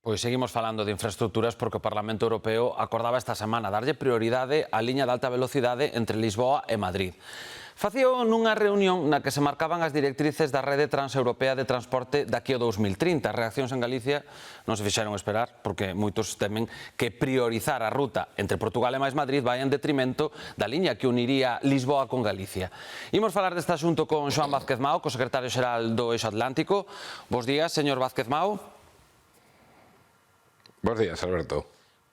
Pois seguimos falando de infraestructuras porque o Parlamento Europeo acordaba esta semana darlle prioridade á liña de alta velocidade entre Lisboa e Madrid. Facíao nunha reunión na que se marcaban as directrices da rede transeuropea de transporte daqui ao 2030. As reaccións en Galicia non se fixeron esperar porque moitos temen que priorizar a ruta entre Portugal e máis Madrid vai en detrimento da liña que uniría Lisboa con Galicia. Imos falar deste asunto con Xoán Vázquez Mao, co secretario xeral do Eixo Atlántico. Bos días, señor Vázquez Mao. Bos días, Alberto.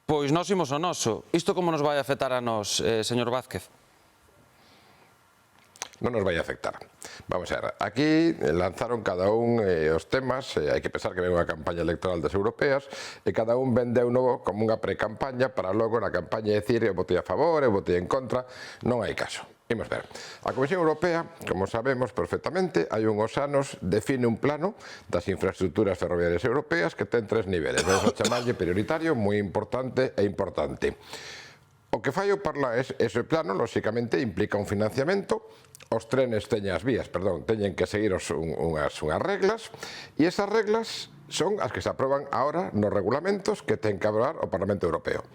Pois nós imos ao noso. Isto como nos vai afectar a nós, señor Vázquez? Non nos vai afectar. Vamos a ver, aquí lanzaron cada un os temas, hai que pensar que ven unha campaña electoral das europeas, e cada un vendeu novo como unha pre-campaña para logo na campaña decir eu votei a favor, eu votei en contra. Non hai caso. Imos ver. A Comisión Europea, como sabemos perfectamente, hai unhos anos define un plano das infraestructuras ferroviarias europeas que ten tres niveles. Vamos a chamarlle prioritario, moi importante e importante. O que fai ese plano, lóxicamente, implica un financiamento. Os trenes teñen que seguir unhas reglas, e esas reglas son as que se aproban ahora nos regulamentos que ten que aprobar o Parlamento Europeo.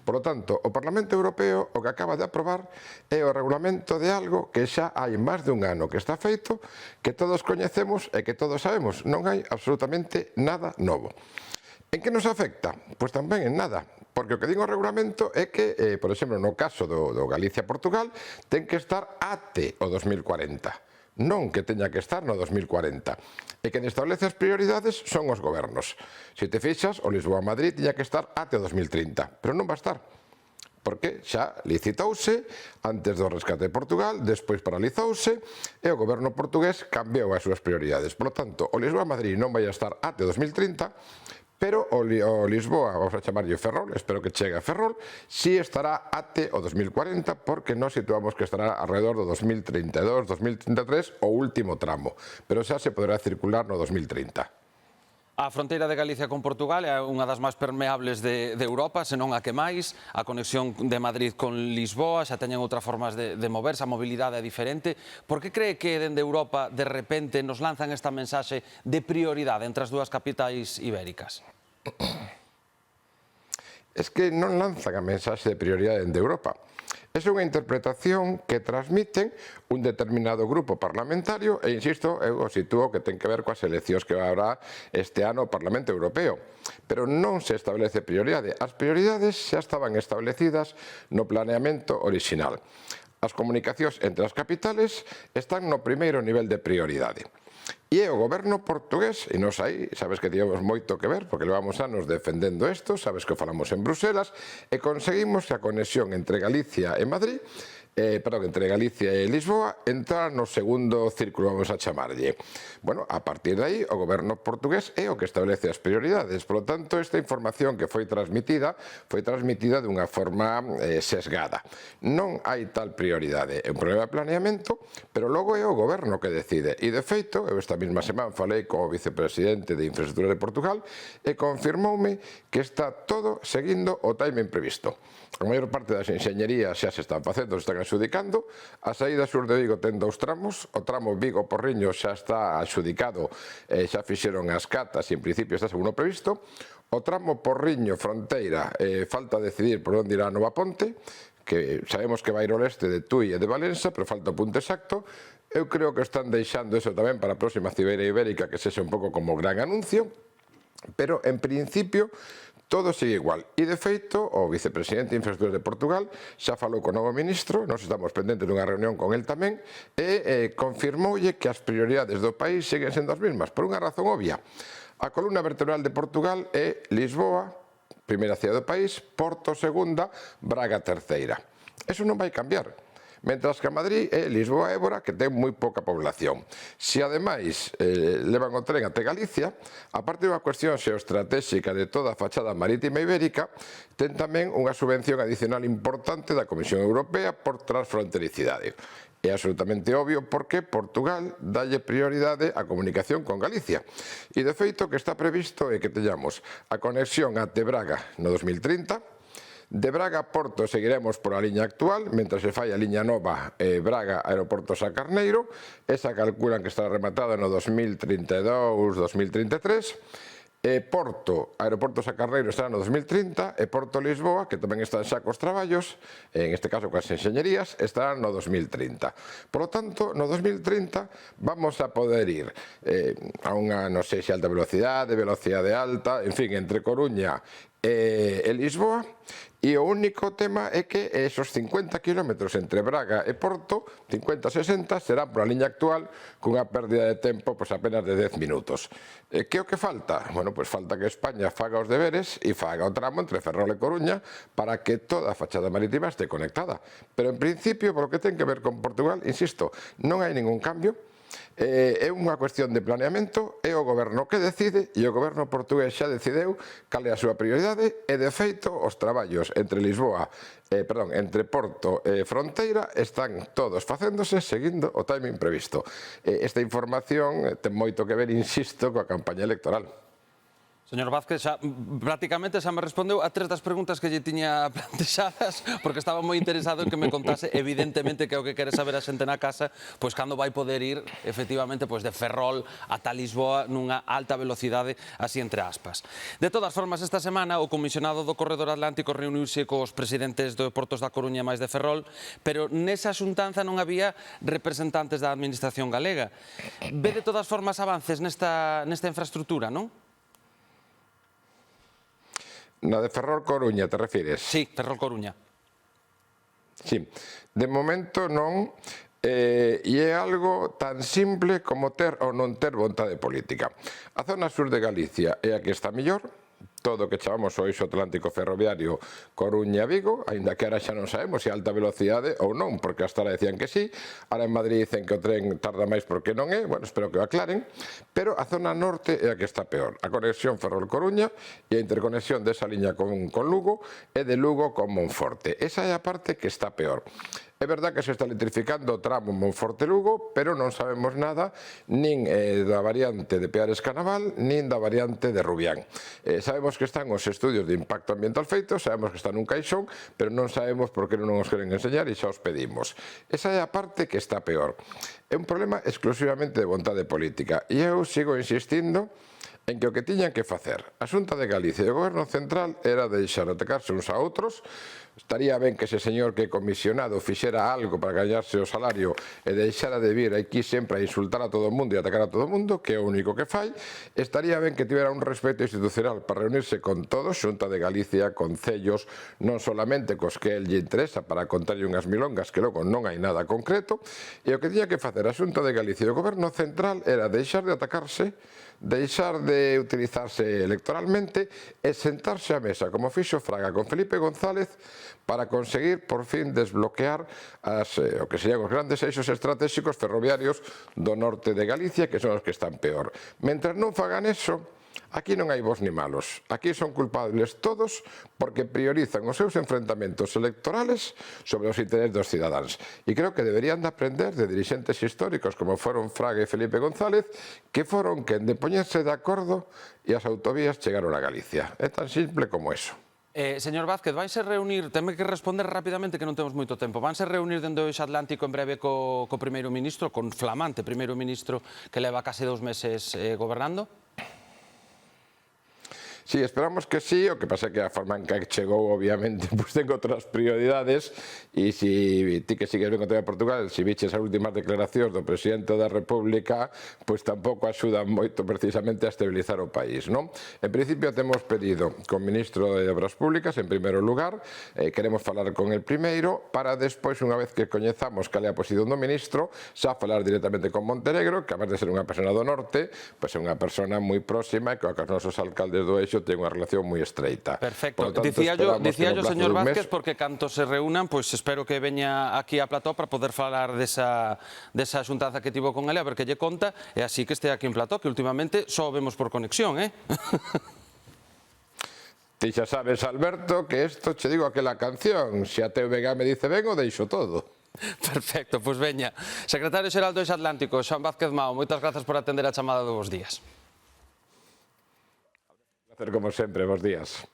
Por lo tanto, o Parlamento Europeo o que acaba de aprobar é o regulamento de algo que xa hai máis de un ano que está feito, que todos coñecemos e que todos sabemos. Non hai absolutamente nada novo. En que nos afecta? Pois tamén en nada, porque o que din o regulamento é que, por exemplo, no caso do Galicia-Portugal, ten que estar até o 2040. Non que teña que estar no 2040. E quen establece as prioridades son os gobernos. Se te fixas, o Lisboa-Madrid tiña que estar até o 2030, pero non va a estar. Porque xa licitouse antes do rescate de Portugal, despois paralizouse e o goberno portugués cambiou as súas prioridades. Por lo tanto, o Lisboa-Madrid non vai a estar até o 2030, pero o Lisboa, vamos a chamarlle Ferrol, espero que chegue a Ferrol, si estará até o 2040, porque nós situamos que estará alrededor do 2032, 2033, o último tramo, pero xa se poderá circular no 2030. A fronteira de Galicia con Portugal é unha das máis permeables de Europa, senón a que máis. A conexión de Madrid con Lisboa xa teñen outras formas de moverse, a mobilidade é diferente. Por que cree que dende Europa de repente nos lanzan esta mensaxe de prioridade entre as dúas capitais ibéricas? Es que non lanzan a mensaxe de prioridade dende Europa. É unha interpretación que transmiten un determinado grupo parlamentario e, insisto, eu o sitúo que ten que ver coas eleccións que habrá este ano ao Parlamento Europeo. Pero non se establece prioridade. As prioridades xa estaban establecidas no planeamento orixinal. As comunicacións entre as capitales están no primeiro nivel de prioridade. E o goberno portugués, e nos aí, sabes que tivemos moito que ver, porque levamos anos defendendo isto, sabes que falamos en Bruselas, e conseguimos que a conexión entre Galicia e Madrid, entre Galicia e Lisboa, entrar no segundo círculo, vamos a chamarlle. Bueno, a partir de aí, o goberno portugués é o que establece as prioridades. Por lo tanto, esta información que foi transmitida dunha forma sesgada. Non hai tal prioridade. É un problema de planeamento, pero logo é o goberno que decide. E, de feito, eu esta mesma semana falei co vicepresidente de Infraestructura de Portugal e confirmoume que está todo seguindo o timing previsto. A maior parte das enxeñerías xa se están facendo, se están adxudicando. A saída sur de Vigo ten 2 tramos. O tramo Vigo-Porriño xa está adxudicado, xa fixeron as catas e en principio está segundo previsto. O tramo Porriño-Fronteira falta decidir por onde irá a Nova Ponte, que sabemos que vai ir ao leste de Tui e de Valença, pero falta o punto exacto. Eu creo que están deixando eso tamén para a próxima Cibeira Ibérica, que sexa un pouco como gran anuncio, pero en principio todo sigue igual. E, de feito, o vicepresidente de Infraestructuras de Portugal xa falou co novo ministro, nós estamos pendentes dunha reunión con el tamén, e confirmoulle que as prioridades do país seguen sendo as mesmas, por unha razón obvia. A columna vertebral de Portugal é Lisboa, primeira cidade do país, Porto segunda, Braga terceira. Eso non vai cambiar. Mentras que a Madrid é Lisboa-Évora, que ten moi pouca población. Se ademais levan o tren até Galicia, a parte de unha cuestión xeoestratégica de toda a fachada marítima ibérica, ten tamén unha subvención adicional importante da Comisión Europea por transfrontericidade. É absolutamente obvio porque Portugal dalle prioridade á comunicación con Galicia. E, de feito, o que está previsto é que teñamos a conexión até Braga no 2030. De Braga a Porto seguiremos por a liña actual, mentre se fai a liña nova Braga-Aeroporto-Sacarneiro. Esa calculan que estará rematada no 2032-2033. Porto, Aeroporto Xa Carreiro estará no 2030 e Porto Lisboa, que tamén están xa cos traballos, en este caso coas enxeñerías, estará no 2030. Por lo tanto, no 2030 vamos a poder ir a unha, non sei se alta velocidade alta, en fin, entre Coruña e Lisboa, e o único tema é que esos 50 kilómetros entre Braga e Porto, 50-60, serán pola liña actual cunha pérdida de tempo apenas de 10 minutos. Que é o que falta? Bueno, pois falta que España faga os deberes e faga o tramo entre Ferrol e Coruña para que toda a fachada marítima este conectada. Pero en principio, por lo que ten que ver con Portugal, insisto, non hai ningún cambio. É unha cuestión de planeamento, é o goberno que decide e o goberno portugués xa decideu cal é a súa prioridade e, de feito, os traballos entre entre Porto e Fronteira están todos facéndose seguindo o timing previsto. Esta información ten moito que ver, insisto, coa campaña electoral. Señor Vázquez, prácticamente xa me respondeu a 3 das preguntas que lle tiña plantexadas, porque estaba moi interesado en que me contase, evidentemente, que é o que quere saber a xente na casa, pois cando vai poder ir, efectivamente, pois de Ferrol ata Lisboa nunha alta velocidade, así entre aspas. De todas formas, esta semana o comisionado do Corredor Atlántico reuniuse cos presidentes de Portos da Coruña máis de Ferrol, pero nesa xuntanza non había representantes da Administración galega. Ve de todas formas avances nesta infraestructura, non? Na de Ferrol-Coruña, te refires? Sí, Ferrol-Coruña. Sí, de momento non, e é algo tan simple como ter ou non ter vontade política. A zona sur de Galicia é a que está mellor, todo o que chamamos o eixo atlántico ferroviario Coruña-Vigo, aínda que ahora xa non sabemos se alta velocidade ou non, porque hasta ahora decían que sí, ahora en Madrid dicen que o tren tarda máis porque non é, bueno, espero que o aclaren, pero a zona norte é a que está peor. A conexión Ferrol-Coruña e a interconexión desa liña con Lugo e de Lugo con Monforte. Esa é a parte que está peor. É verdad que se está electrificando o tramo Monforte-Lugo, pero non sabemos nada nin da variante de Peares-Canaval, nin da variante de Rubián. Sabemos que están os estudios de impacto ambiental feitos, sabemos que están nun caixón, pero non sabemos por que non nos queren enseñar e xa os pedimos. Esa é a parte que está peor. É un problema exclusivamente de vontade política e eu sigo insistindo en que o que tiñan que facer a Xunta de Galicia e o Goberno Central era deixar atacarse uns a outros. Estaría ben que ese señor que é comisionado fixera algo para gañarse o salario e deixara de vir aquí sempre a insultar a todo o mundo e atacar a todo o mundo, que é o único que fai. Estaría ben que tivera un respeto institucional para reunirse con todos, Xunta de Galicia, concellos, non solamente cos que el lle interesa para contarlle unhas milongas que logo non hai nada concreto, e o que tiña que facer a Xunta de Galicia e o Goberno Central era deixar de atacarse, deixar de utilizarse electoralmente e sentarse á mesa, como fixo Fraga con Felipe González, para conseguir, por fin, desbloquear o que serían os grandes eixos estratégicos ferroviarios do norte de Galicia, que son os que están peor. Mentre non fagan eso, aquí non hai bons ni malos. Aquí son culpables todos porque priorizan os seus enfrentamentos electorales sobre os intereses dos cidadáns. E creo que deberían de aprender de dirixentes históricos como foron Fraga e Felipe González, que foron quen de poñerse de acordo e as autovías chegaron a Galicia. É tan simple como eso. Señor Vázquez, vanse reunir, teme que responder rapidamente que non temos moito tempo, vanse reunir dende o eixo Atlántico en breve co primeiro ministro, con flamante primeiro ministro que leva case 2 meses gobernando? Sí, esperamos que sí, o que pasa é que a forma en que chegou, obviamente, pues ten outras prioridades, e si ti que sigues ben o tema de Portugal, si viches as últimas declaracións do presidente da República, pues tampouco axudan moito precisamente a estabilizar o país, non? En principio temos pedido con o ministro de Obras Públicas, en primeiro lugar, queremos falar con el primeiro, para despois, unha vez que coñezamos cal é a posición do ministro, xa falar directamente con Montenegro, que, además de ser unha persona do norte, pues é unha persona moi próxima e que os nosos alcaldes do eixo ten unha relación moi estreita. Perfecto. Dicía yo, señor Vázquez, porque canto se reúnan, pois espero que veña aquí a plató para poder falar desa xuntanza que tivo con ele, a ver que lle conta, e así que este aquí en plató, que últimamente só vemos por conexión, Ti xa sabes, Alberto, que isto, che digo aquela canción, se a TVG me dice ben, o deixo todo. Perfecto, pois veña. Secretario Xeral do Eixo Atlántico, Xoán Vázquez Mao, moitas grazas por atender a chamada dos días. Como sempre, bons días.